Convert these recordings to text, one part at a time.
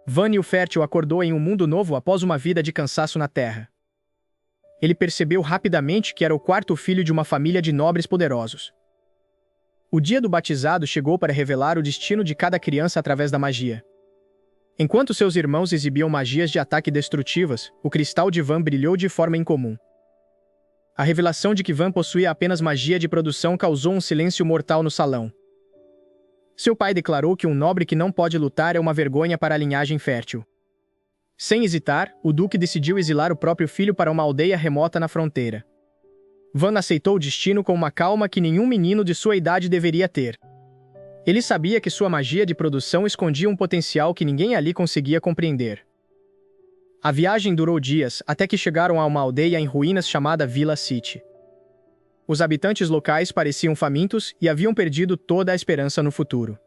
Van o Fértil acordou em um mundo novo após uma vida de cansaço na Terra. Ele percebeu rapidamente que era o quarto filho de uma família de nobres poderosos. O dia do batizado chegou para revelar o destino de cada criança através da magia. Enquanto seus irmãos exibiam magias de ataque destrutivas, o cristal de Van brilhou de forma incomum. A revelação de que Van possuía apenas magia de produção causou um silêncio mortal no salão. Seu pai declarou que um nobre que não pode lutar é uma vergonha para a linhagem fértil. Sem hesitar, o duque decidiu exilar o próprio filho para uma aldeia remota na fronteira. Van aceitou o destino com uma calma que nenhum menino de sua idade deveria ter. Ele sabia que sua magia de produção escondia um potencial que ninguém ali conseguia compreender. A viagem durou dias, até que chegaram a uma aldeia em ruínas chamada Villa City. Os habitantes locais pareciam famintos e haviam perdido toda a esperança no futuro.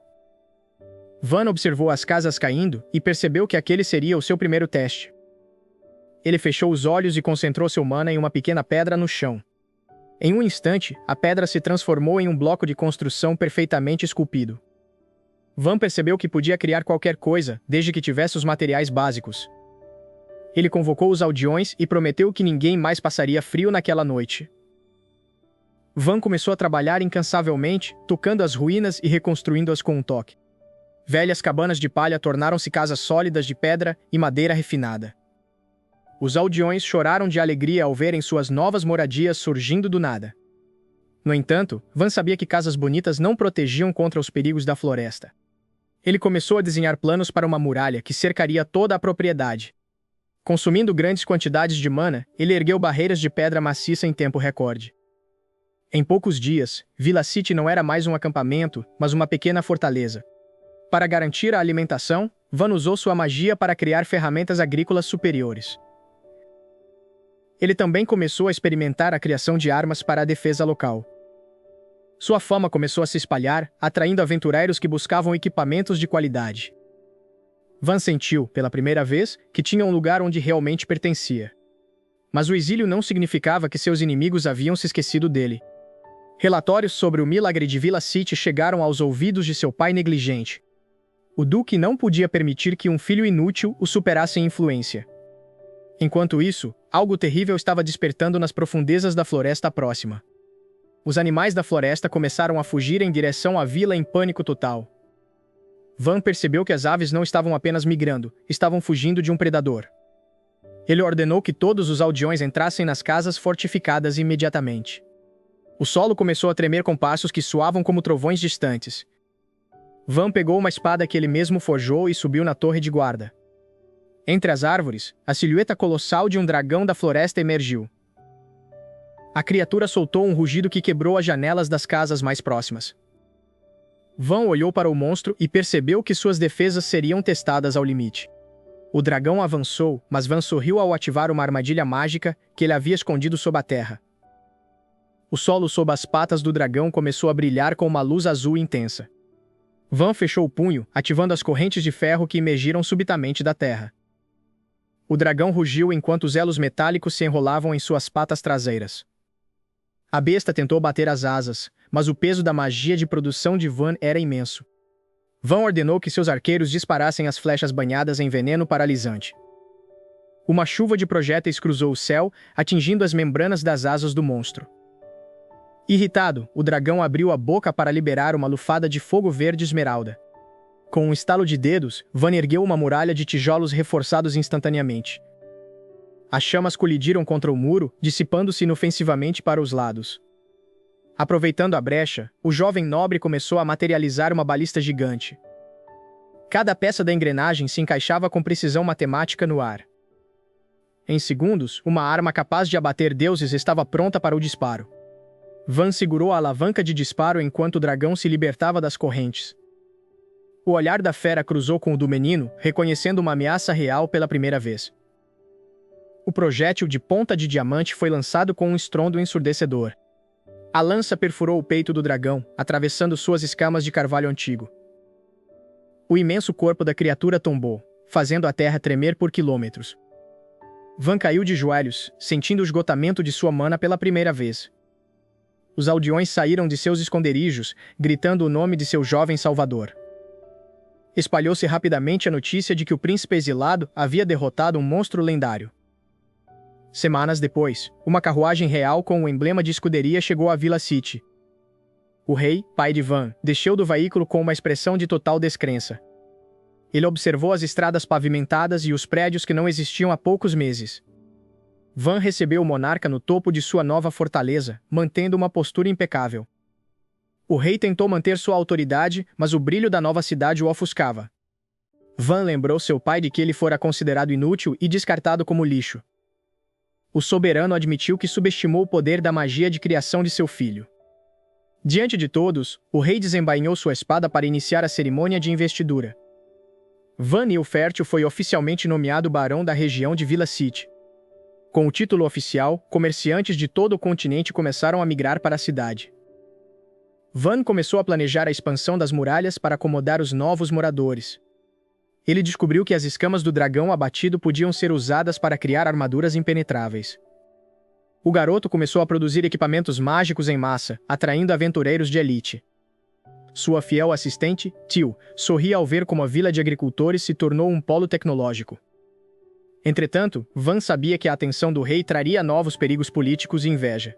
Van observou as casas caindo e percebeu que aquele seria o seu primeiro teste. Ele fechou os olhos e concentrou seu mana em uma pequena pedra no chão. Em um instante, a pedra se transformou em um bloco de construção perfeitamente esculpido. Van percebeu que podia criar qualquer coisa, desde que tivesse os materiais básicos. Ele convocou os aldeões e prometeu que ninguém mais passaria frio naquela noite. Van começou a trabalhar incansavelmente, tocando as ruínas e reconstruindo-as com um toque. Velhas cabanas de palha tornaram-se casas sólidas de pedra e madeira refinada. Os aldeões choraram de alegria ao verem suas novas moradias surgindo do nada. No entanto, Van sabia que casas bonitas não protegiam contra os perigos da floresta. Ele começou a desenhar planos para uma muralha que cercaria toda a propriedade. Consumindo grandes quantidades de mana, ele ergueu barreiras de pedra maciça em tempo recorde. Em poucos dias, Villa City não era mais um acampamento, mas uma pequena fortaleza. Para garantir a alimentação, Van usou sua magia para criar ferramentas agrícolas superiores. Ele também começou a experimentar a criação de armas para a defesa local. Sua fama começou a se espalhar, atraindo aventureiros que buscavam equipamentos de qualidade. Van sentiu, pela primeira vez, que tinha um lugar onde realmente pertencia. Mas o exílio não significava que seus inimigos haviam se esquecido dele. Relatórios sobre o milagre de Villa City chegaram aos ouvidos de seu pai negligente. O duque não podia permitir que um filho inútil o superasse em influência. Enquanto isso, algo terrível estava despertando nas profundezas da floresta próxima. Os animais da floresta começaram a fugir em direção à vila em pânico total. Van percebeu que as aves não estavam apenas migrando, estavam fugindo de um predador. Ele ordenou que todos os aldeões entrassem nas casas fortificadas imediatamente. O solo começou a tremer com passos que soavam como trovões distantes. Van pegou uma espada que ele mesmo forjou e subiu na torre de guarda. Entre as árvores, a silhueta colossal de um dragão da floresta emergiu. A criatura soltou um rugido que quebrou as janelas das casas mais próximas. Van olhou para o monstro e percebeu que suas defesas seriam testadas ao limite. O dragão avançou, mas Van sorriu ao ativar uma armadilha mágica que ele havia escondido sob a terra. O solo sob as patas do dragão começou a brilhar com uma luz azul intensa. Van fechou o punho, ativando as correntes de ferro que emergiram subitamente da terra. O dragão rugiu enquanto os elos metálicos se enrolavam em suas patas traseiras. A besta tentou bater as asas, mas o peso da magia de produção de Van era imenso. Van ordenou que seus arqueiros disparassem as flechas banhadas em veneno paralisante. Uma chuva de projéteis cruzou o céu, atingindo as membranas das asas do monstro. Irritado, o dragão abriu a boca para liberar uma lufada de fogo verde esmeralda. Com um estalo de dedos, Van ergueu uma muralha de tijolos reforçados instantaneamente. As chamas colidiram contra o muro, dissipando-se inofensivamente para os lados. Aproveitando a brecha, o jovem nobre começou a materializar uma balista gigante. Cada peça da engrenagem se encaixava com precisão matemática no ar. Em segundos, uma arma capaz de abater deuses estava pronta para o disparo. Van segurou a alavanca de disparo enquanto o dragão se libertava das correntes. O olhar da fera cruzou com o do menino, reconhecendo uma ameaça real pela primeira vez. O projétil de ponta de diamante foi lançado com um estrondo ensurdecedor. A lança perfurou o peito do dragão, atravessando suas escamas de carvalho antigo. O imenso corpo da criatura tombou, fazendo a terra tremer por quilômetros. Van caiu de joelhos, sentindo o esgotamento de sua mana pela primeira vez. Os aldeões saíram de seus esconderijos, gritando o nome de seu jovem salvador. Espalhou-se rapidamente a notícia de que o príncipe exilado havia derrotado um monstro lendário. Semanas depois, uma carruagem real com o emblema de escuderia chegou à Vila City. O rei, pai de Van, desceu do veículo com uma expressão de total descrença. Ele observou as estradas pavimentadas e os prédios que não existiam há poucos meses. Van recebeu o monarca no topo de sua nova fortaleza, mantendo uma postura impecável. O rei tentou manter sua autoridade, mas o brilho da nova cidade o ofuscava. Van lembrou seu pai de que ele fora considerado inútil e descartado como lixo. O soberano admitiu que subestimou o poder da magia de criação de seu filho. Diante de todos, o rei desembainhou sua espada para iniciar a cerimônia de investidura. Van Neufértil foi oficialmente nomeado barão da região de Vila City. Com o título oficial, comerciantes de todo o continente começaram a migrar para a cidade. Van começou a planejar a expansão das muralhas para acomodar os novos moradores. Ele descobriu que as escamas do dragão abatido podiam ser usadas para criar armaduras impenetráveis. O garoto começou a produzir equipamentos mágicos em massa, atraindo aventureiros de elite. Sua fiel assistente, Til, sorria ao ver como a vila de agricultores se tornou um polo tecnológico. Entretanto, Van sabia que a atenção do rei traria novos perigos políticos e inveja.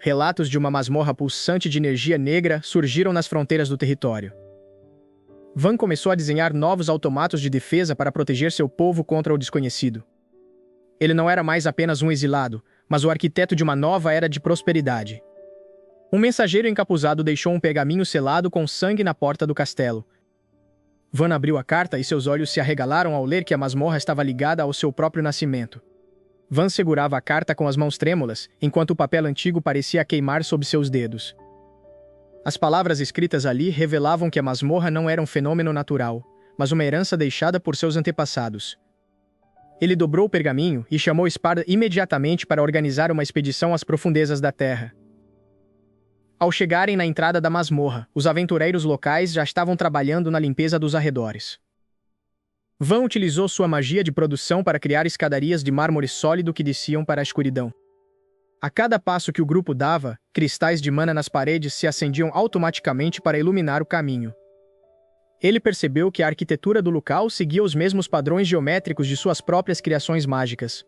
Relatos de uma masmorra pulsante de energia negra surgiram nas fronteiras do território. Van começou a desenhar novos automatos de defesa para proteger seu povo contra o desconhecido. Ele não era mais apenas um exilado, mas o arquiteto de uma nova era de prosperidade. Um mensageiro encapuzado deixou um pergaminho selado com sangue na porta do castelo. Van abriu a carta e seus olhos se arregalaram ao ler que a masmorra estava ligada ao seu próprio nascimento. Van segurava a carta com as mãos trêmulas, enquanto o papel antigo parecia queimar sob seus dedos. As palavras escritas ali revelavam que a masmorra não era um fenômeno natural, mas uma herança deixada por seus antepassados. Ele dobrou o pergaminho e chamou Sparda imediatamente para organizar uma expedição às profundezas da terra. Ao chegarem na entrada da masmorra, os aventureiros locais já estavam trabalhando na limpeza dos arredores. Van utilizou sua magia de produção para criar escadarias de mármore sólido que desciam para a escuridão. A cada passo que o grupo dava, cristais de mana nas paredes se acendiam automaticamente para iluminar o caminho. Ele percebeu que a arquitetura do local seguia os mesmos padrões geométricos de suas próprias criações mágicas.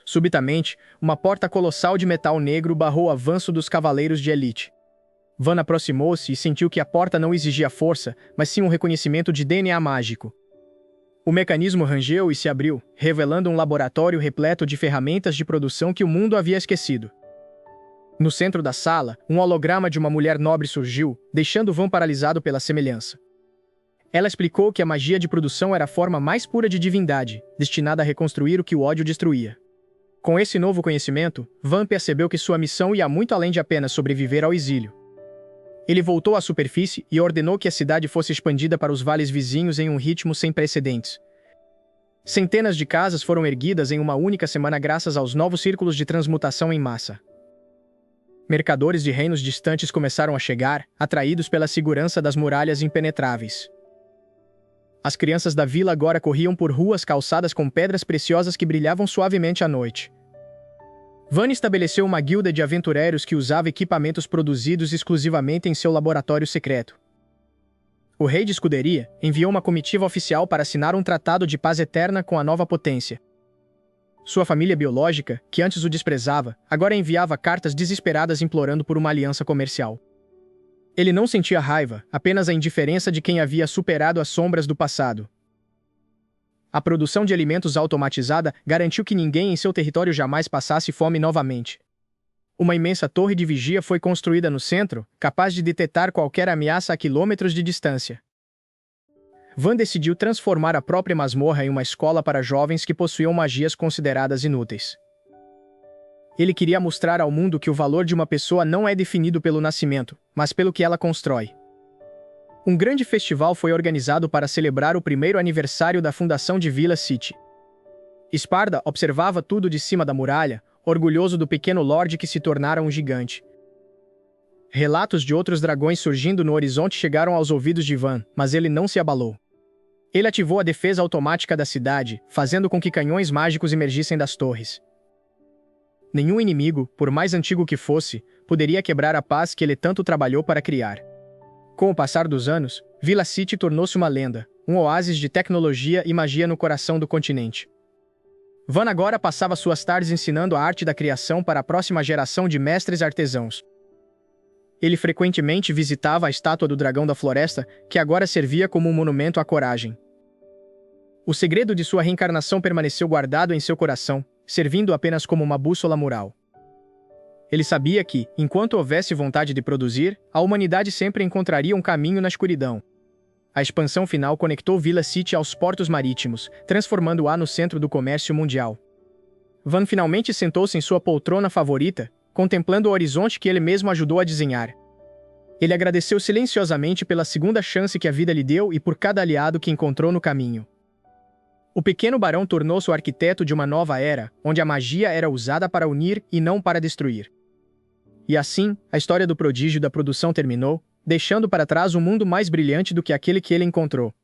Subitamente, uma porta colossal de metal negro barrou o avanço dos cavaleiros de elite. Van aproximou-se e sentiu que a porta não exigia força, mas sim um reconhecimento de DNA mágico. O mecanismo rangeu e se abriu, revelando um laboratório repleto de ferramentas de produção que o mundo havia esquecido. No centro da sala, um holograma de uma mulher nobre surgiu, deixando Van paralisado pela semelhança. Ela explicou que a magia de produção era a forma mais pura de divindade, destinada a reconstruir o que o ódio destruía. Com esse novo conhecimento, Van percebeu que sua missão ia muito além de apenas sobreviver ao exílio. Ele voltou à superfície e ordenou que a cidade fosse expandida para os vales vizinhos em um ritmo sem precedentes. Centenas de casas foram erguidas em uma única semana graças aos novos círculos de transmutação em massa. Mercadores de reinos distantes começaram a chegar, atraídos pela segurança das muralhas impenetráveis. As crianças da vila agora corriam por ruas calçadas com pedras preciosas que brilhavam suavemente à noite. Van estabeleceu uma guilda de aventureiros que usava equipamentos produzidos exclusivamente em seu laboratório secreto. O rei de escuderia enviou uma comitiva oficial para assinar um tratado de paz eterna com a nova potência. Sua família biológica, que antes o desprezava, agora enviava cartas desesperadas implorando por uma aliança comercial. Ele não sentia raiva, apenas a indiferença de quem havia superado as sombras do passado. A produção de alimentos automatizada garantiu que ninguém em seu território jamais passasse fome novamente. Uma imensa torre de vigia foi construída no centro, capaz de detectar qualquer ameaça a quilômetros de distância. Van decidiu transformar a própria masmorra em uma escola para jovens que possuíam magias consideradas inúteis. Ele queria mostrar ao mundo que o valor de uma pessoa não é definido pelo nascimento, mas pelo que ela constrói. Um grande festival foi organizado para celebrar o primeiro aniversário da fundação de Vila City. Sparda observava tudo de cima da muralha, orgulhoso do pequeno lorde que se tornara um gigante. Relatos de outros dragões surgindo no horizonte chegaram aos ouvidos de Van, mas ele não se abalou. Ele ativou a defesa automática da cidade, fazendo com que canhões mágicos emergissem das torres. Nenhum inimigo, por mais antigo que fosse, poderia quebrar a paz que ele tanto trabalhou para criar. Com o passar dos anos, Villa City tornou-se uma lenda, um oásis de tecnologia e magia no coração do continente. Van agora passava suas tardes ensinando a arte da criação para a próxima geração de mestres artesãos. Ele frequentemente visitava a estátua do dragão da floresta, que agora servia como um monumento à coragem. O segredo de sua reencarnação permaneceu guardado em seu coração, servindo apenas como uma bússola moral. Ele sabia que, enquanto houvesse vontade de produzir, a humanidade sempre encontraria um caminho na escuridão. A expansão final conectou Villa City aos portos marítimos, transformando-a no centro do comércio mundial. Van finalmente sentou-se em sua poltrona favorita, contemplando o horizonte que ele mesmo ajudou a desenhar. Ele agradeceu silenciosamente pela segunda chance que a vida lhe deu e por cada aliado que encontrou no caminho. O pequeno barão tornou-se o arquiteto de uma nova era, onde a magia era usada para unir e não para destruir. E assim, a história do prodígio da produção terminou, deixando para trás um mundo mais brilhante do que aquele que ele encontrou.